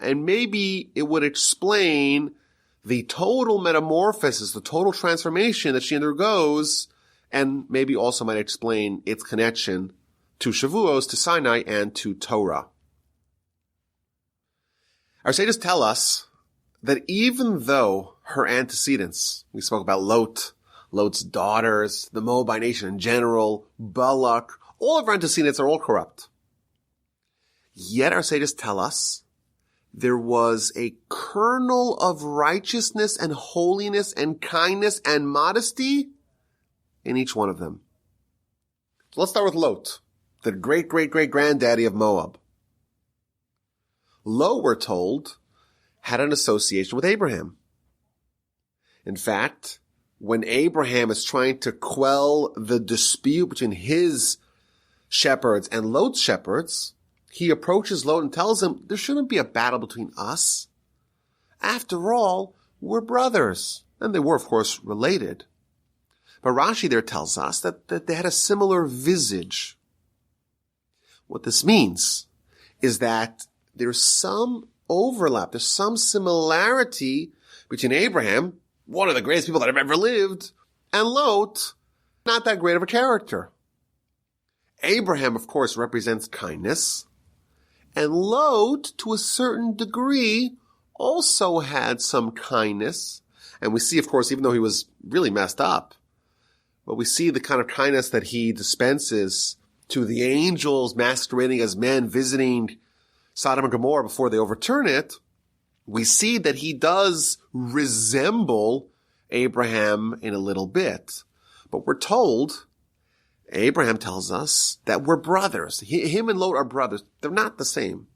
and maybe it would explain the total metamorphosis, the total transformation that she undergoes, and maybe also might explain its connection to Shavuos, to Sinai, and to Torah. Our sages tell us that even though her antecedents, we spoke about Lot's daughters, the Moabite nation in general, Balak, all of her antecedents are all corrupt. Yet our sages tell us there was a kernel of righteousness and holiness and kindness and modesty in each one of them. So let's start with Lot, the great-great-great-granddaddy of Moab. Lot, we're told, had an association with Abraham. In fact, when Abraham is trying to quell the dispute between his shepherds and Lot's shepherds, he approaches Lot and tells him, there shouldn't be a battle between us. After all, we're brothers. And they were, of course, related. But Rashi there tells us that they had a similar visage. What this means is that there's some overlap, there's some similarity between Abraham, one of the greatest people that have ever lived, and Lot, not that great of a character. Abraham, of course, represents kindness, and Lot, to a certain degree, also had some kindness. And we see, of course, even though he was really messed up, but we see the kind of kindness that he dispenses to the angels masquerading as men visiting Sodom and Gomorrah before they overturn it. We see that he does resemble Abraham in a little bit. But we're told, Abraham tells us that we're brothers. Him and Lot are brothers. They're not the same.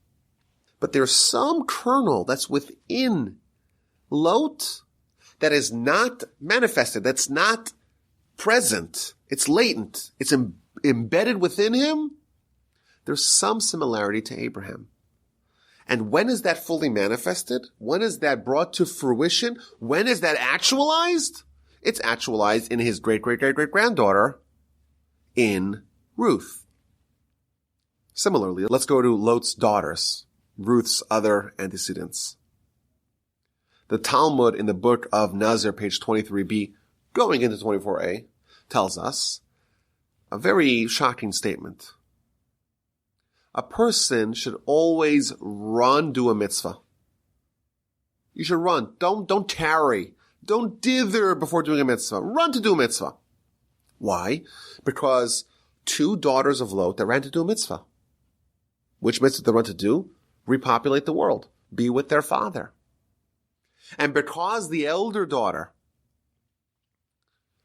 But there's some kernel that's within Lot that is not manifested, that's not present. It's latent. It's embedded within him. There's some similarity to Abraham. And when is that fully manifested? When is that brought to fruition? When is that actualized? It's actualized in his great-great-great-great-granddaughter, in Ruth. Similarly, let's go to Lot's daughters, Ruth's other antecedents. The Talmud in the Book of Nazir, page 23b, going into 24a, tells us a very shocking statement. A person should always do a mitzvah. You should run. Don't tarry. Don't dither before doing a mitzvah. Run to do a mitzvah. Why? Because two daughters of Lot that ran to do a mitzvah. Which mitzvah they run to do? Repopulate the world. Be with their father. And because the elder daughter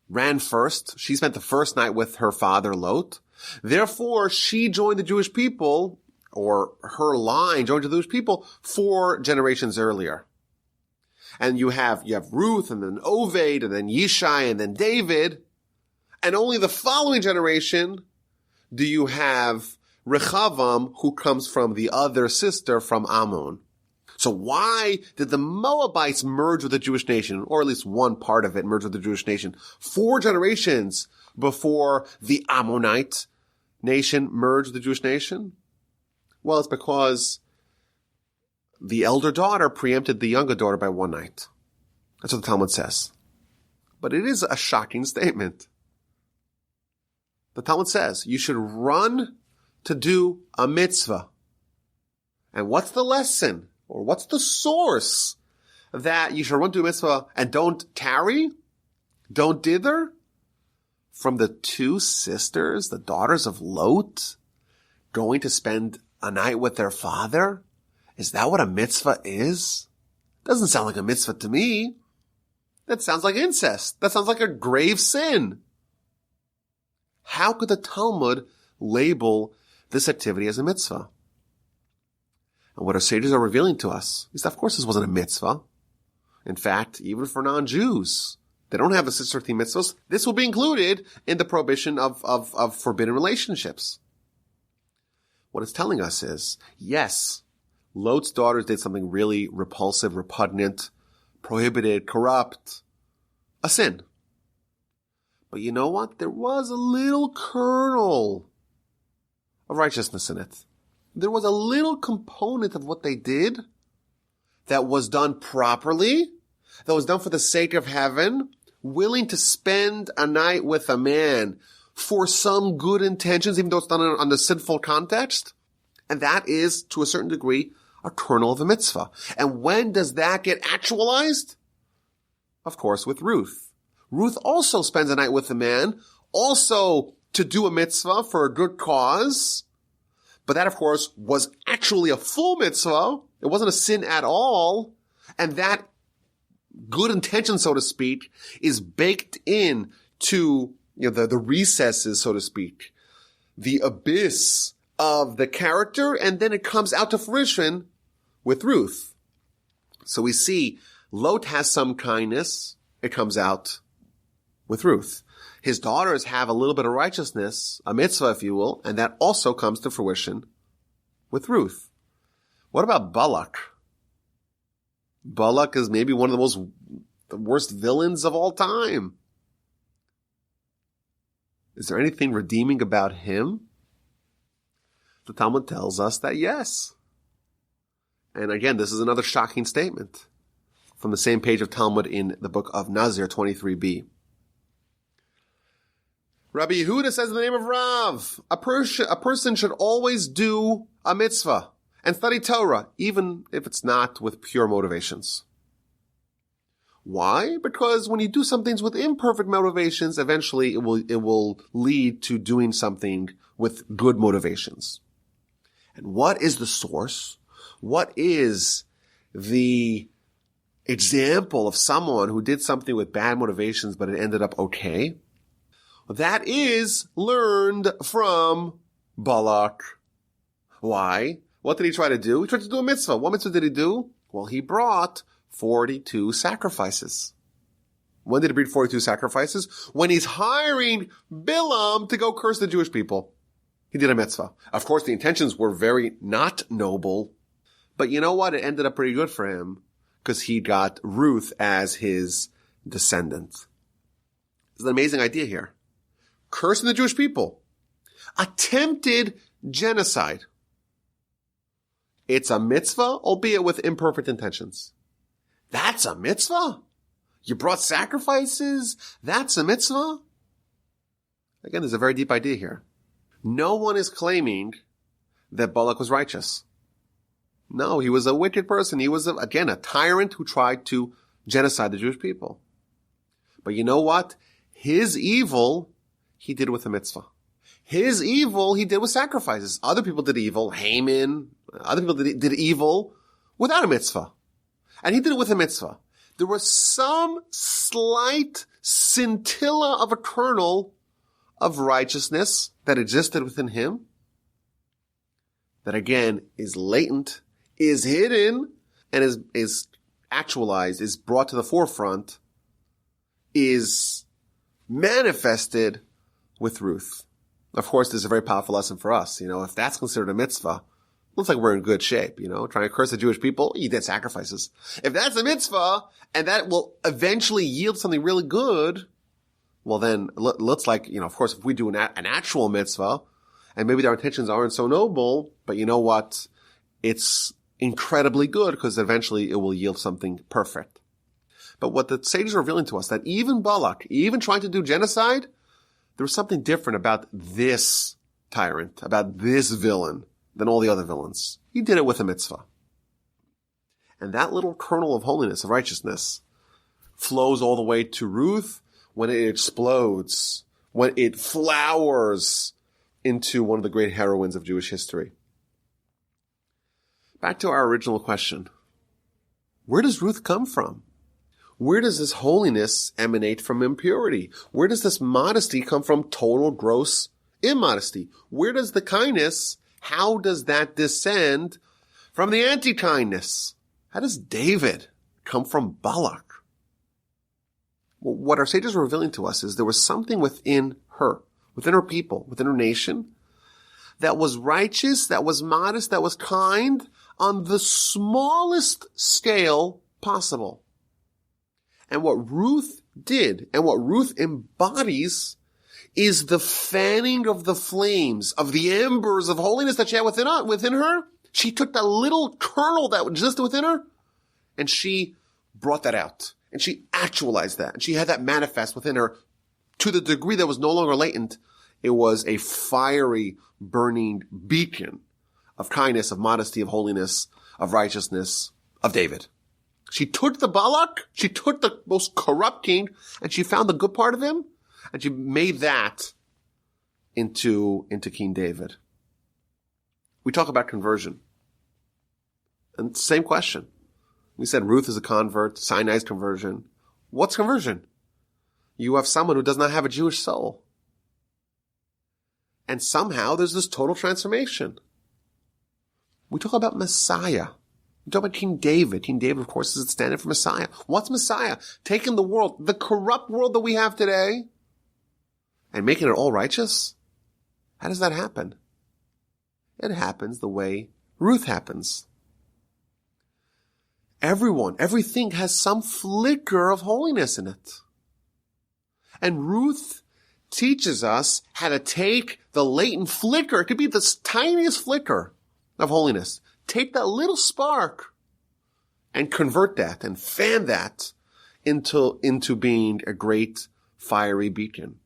ran first, she spent the first night with her father Lot, therefore she joined the Jewish people, or her line joined the Jewish people 4 generations earlier. And you have Ruth, and then Oved, and then Yishai, and then David, and only the following generation do you have Rechavam, who comes from the other sister from Ammon. So why did the Moabites merge with the Jewish nation, or at least one part of it merge with the Jewish nation, 4 generations before the Ammonite nation merged with the Jewish nation? Well, it's because the elder daughter preempted the younger daughter by 1 night. That's what the Talmud says. But it is a shocking statement. The Talmud says you should run to do a mitzvah. And what's the lesson? Or what's the source that you should run to a mitzvah and don't tarry? Don't dither? From the 2 sisters, the daughters of Lot, going to spend a night with their father? Is that what a mitzvah is? Doesn't sound like a mitzvah to me. That sounds like incest. That sounds like a grave sin. How could the Talmud label this activity as a mitzvah? And what our sages are revealing to us is that, of course, this wasn't a mitzvah. In fact, even for non-Jews, they don't have the sister theme mitzvahs. This will be included in the prohibition of forbidden relationships. What it's telling us is, yes, Lot's daughters did something really repulsive, repugnant, prohibited, corrupt, a sin. But you know what? There was a little kernel of righteousness in it. There was a little component of what they did that was done properly, that was done for the sake of heaven, willing to spend a night with a man for some good intentions, even though it's done on the sinful context. And that is, to a certain degree, a kernel of a mitzvah. And when does that get actualized? Of course, with Ruth. Ruth also spends a night with a man, also to do a mitzvah for a good cause. But that, of course, was actually a full mitzvah. It wasn't a sin at all. And that good intention, so to speak, is baked in to the recesses, so to speak, the abyss of the character, and then it comes out to fruition with Ruth. So we see Lot has some kindness. It comes out with Ruth. His daughters have a little bit of righteousness, a mitzvah, if you will, and that also comes to fruition with Ruth. What about Balak? Balak is maybe one of the worst villains of all time. Is there anything redeeming about him? The Talmud tells us that yes. And again, this is another shocking statement from the same page of Talmud in the book of Nazir 23b. Rabbi Yehuda says in the name of Rav, a person should always do a mitzvah and study Torah, even if it's not with pure motivations. Why? Because when you do some things with imperfect motivations, eventually it will lead to doing something with good motivations. And what is the source? What is the example of someone who did something with bad motivations, but it ended up okay? That is learned from Balak. Why? What did he try to do? He tried to do a mitzvah. What mitzvah did he do? Well, he brought 42 sacrifices. When did he bring 42 sacrifices? When he's hiring Bilam to go curse the Jewish people. He did a mitzvah. Of course, the intentions were very not noble, but you know what? It ended up pretty good for him because he got Ruth as his descendant. It's an amazing idea here. Cursing the Jewish people. Attempted genocide. It's a mitzvah, albeit with imperfect intentions. That's a mitzvah? You brought sacrifices? That's a mitzvah? Again, there's a very deep idea here. No one is claiming that Balak was righteous. No, he was a wicked person. He was, again, a tyrant who tried to genocide the Jewish people. But you know what? His evil, he did with a mitzvah. His evil, he did with sacrifices. Other people did evil. Haman, other people did evil without a mitzvah. And he did it with a mitzvah. There was some slight scintilla of a kernel of righteousness that existed within him. That again is latent, is hidden, and is actualized, is brought to the forefront, is manifested with Ruth. Of course, this is a very powerful lesson for us. If that's considered a mitzvah, looks like we're in good shape, trying to curse the Jewish people, you did sacrifices. If that's a mitzvah, and that will eventually yield something really good, well then, looks like, of course, if we do an actual mitzvah, and maybe our intentions aren't so noble, but you know what? It's incredibly good because eventually it will yield something perfect. But what the sages are revealing to us, that even Balak, even trying to do genocide, there was something different about this tyrant, about this villain, than all the other villains. He did it with a mitzvah. And that little kernel of holiness, of righteousness, flows all the way to Ruth when it explodes, when it flowers into one of the great heroines of Jewish history. Back to our original question. Where does Ruth come from? Where does this holiness emanate from impurity? Where does this modesty come from total gross immodesty? Where does the kindness, how does that descend from the anti-kindness? How does David come from Balak? Well, what our sages are revealing to us is there was something within her people, within her nation, that was righteous, that was modest, that was kind on the smallest scale possible. And what Ruth did and what Ruth embodies is the fanning of the flames, of the embers of holiness that she had within her. She took that little kernel that existed within her, and she brought that out. And she actualized that. And she had that manifest within her to the degree that was no longer latent. It was a fiery, burning beacon of kindness, of modesty, of holiness, of righteousness, of David. She took the Balak, she took the most corrupt king, and she found the good part of him, and she made that into King David. We talk about conversion. And same question. We said Ruth is a convert, Sinai's conversion. What's conversion? You have someone who does not have a Jewish soul. And somehow there's this total transformation. We talk about Messiah. We talk about King David. King David, of course, is the standard for Messiah. What's Messiah? Taking the world, the corrupt world that we have today, and making it all righteous? How does that happen? It happens the way Ruth happens. Everything has some flicker of holiness in it. And Ruth teaches us how to take the latent flicker, it could be the tiniest flicker of holiness, take that little spark and convert that and fan that into being a great fiery beacon.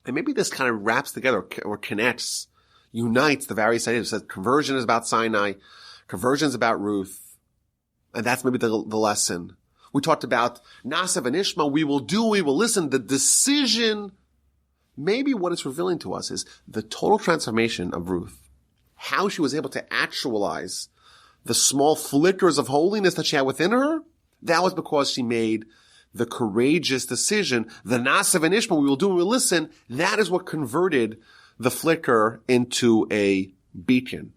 And maybe this kind of wraps together or connects, unites the various ideas. It says conversion is about Sinai, conversion is about Ruth, and that's maybe the lesson. We talked about Nasav and Ishma, we will listen, the decision. Maybe what it's revealing to us is the total transformation of Ruth. How she was able to actualize the small flickers of holiness that she had within her. That was because she made the courageous decision. The Nasav and Ishma, we will listen. That is what converted the flicker into a beacon.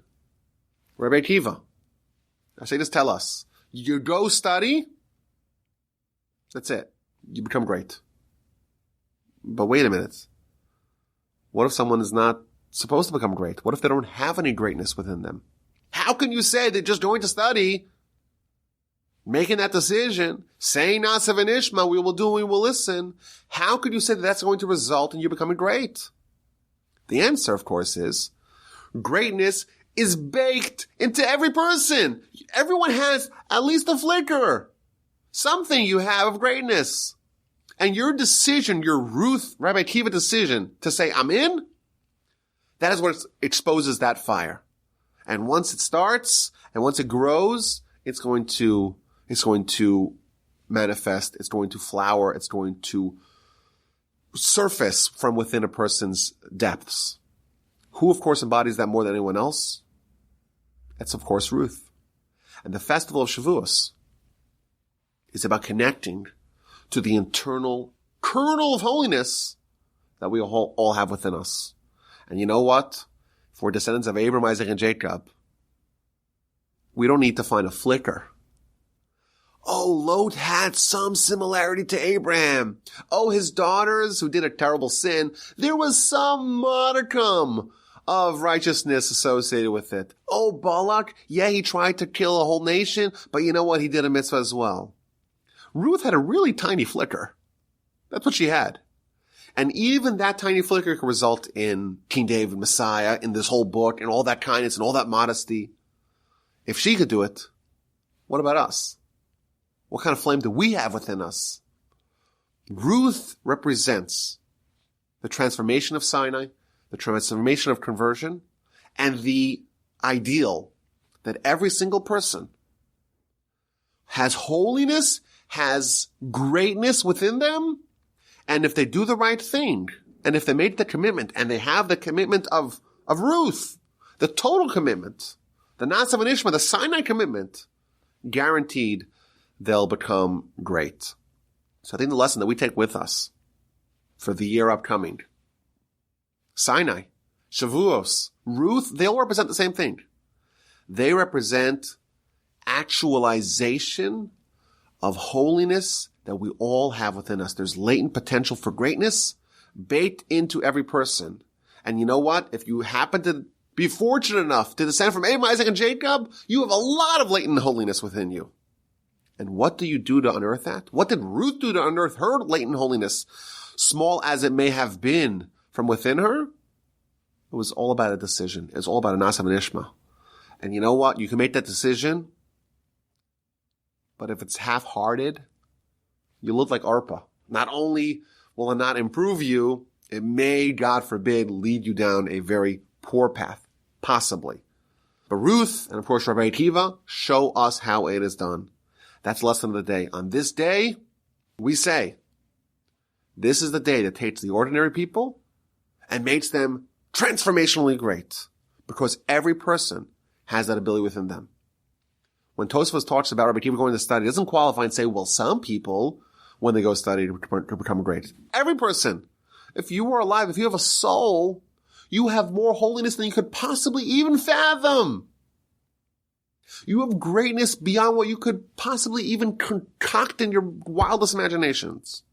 Rabbi Akiva, I say this, tell us. You go study, that's it. You become great. But wait a minute. What if someone is not supposed to become great? What if they don't have any greatness within them? How can you say they're just going to study, making that decision, saying Nasav and Ishma, we will listen? How could you say that that's going to result in you becoming great? The answer, of course, is greatness is baked into every person. Everyone has at least a flicker. Something you have of greatness. And your decision, your Ruth, Rabbi Akiva decision to say, I'm in, that is what exposes that fire. And once it starts, and once it grows, it's going to manifest, it's going to flower, it's going to surface from within a person's depths. Who, of course, embodies that more than anyone else? That's, of course, Ruth. And the Festival of Shavuos is about connecting to the internal kernel of holiness that we all have within us. And you know what? If we're descendants of Abraham, Isaac, and Jacob, we don't need to find a flicker. Oh, Lot had some similarity to Abraham. Oh, his daughters who did a terrible sin, there was some modicum of righteousness associated with it. Oh, Balak, yeah, he tried to kill a whole nation, but you know what? He did a mitzvah as well. Ruth had a really tiny flicker. That's what she had. And even that tiny flicker could result in King David, Messiah, in this whole book, and all that kindness and all that modesty. If she could do it, what about us? What kind of flame do we have within us? Ruth represents the transformation of Sinai, the transformation of conversion, and the ideal that every single person has holiness, has greatness within them, and if they do the right thing, and if they make the commitment, and they have the commitment of Ruth, the total commitment, the Nasav and Ishma, the Sinai commitment, guaranteed they'll become great. So I think the lesson that we take with us for the year upcoming, Sinai, Shavuos, Ruth, they all represent the same thing. They represent actualization of holiness that we all have within us. There's latent potential for greatness baked into every person. And you know what? If you happen to be fortunate enough to descend from Abraham, Isaac, and Jacob, you have a lot of latent holiness within you. And what do you do to unearth that? What did Ruth do to unearth her latent holiness, small as it may have been from within her, it was all about a decision. It was all about a nasa v'nishma. And you know what? You can make that decision, but if it's half-hearted, you look like Arpa. Not only will it not improve you, it may, God forbid, lead you down a very poor path, possibly. But Ruth, and of course Rabbi Akiva, show us how it is done. That's the lesson of the day. On this day, we say, this is the day that takes the ordinary people and makes them transformationally great, because every person has that ability within them. When Tosfos talks about Rabbi Akiva going to study, it doesn't qualify and say, well, some people, when they go study, to become great. Every person. If you are alive, if you have a soul, you have more holiness than you could possibly even fathom. You have greatness beyond what you could possibly even concoct in your wildest imaginations.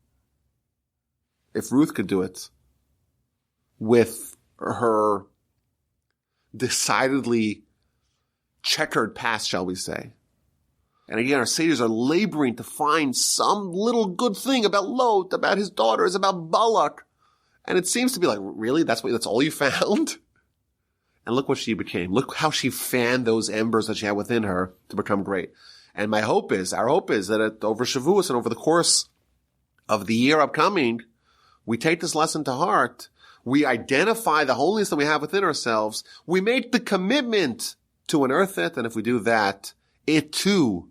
If Ruth could do it with her decidedly checkered past, shall we say. And again, our sages are laboring to find some little good thing about Lot, about his daughters, about Balak. And it seems to be like, really? That's all you found? And look what she became. Look how she fanned those embers that she had within her to become great. And our hope is that over Shavuos and over the course of the year upcoming, we take this lesson to heart. We identify the holiness that we have within ourselves. We make the commitment to unearth it. And if we do that, it too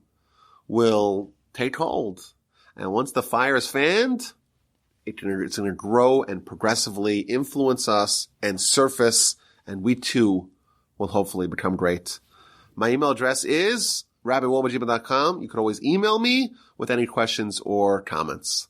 will take hold. And once the fire is fanned, it's going to grow and progressively influence us and surface, and we too will hopefully become great. My email address is rabbiwolbe@gmail.com. You can always email me with any questions or comments.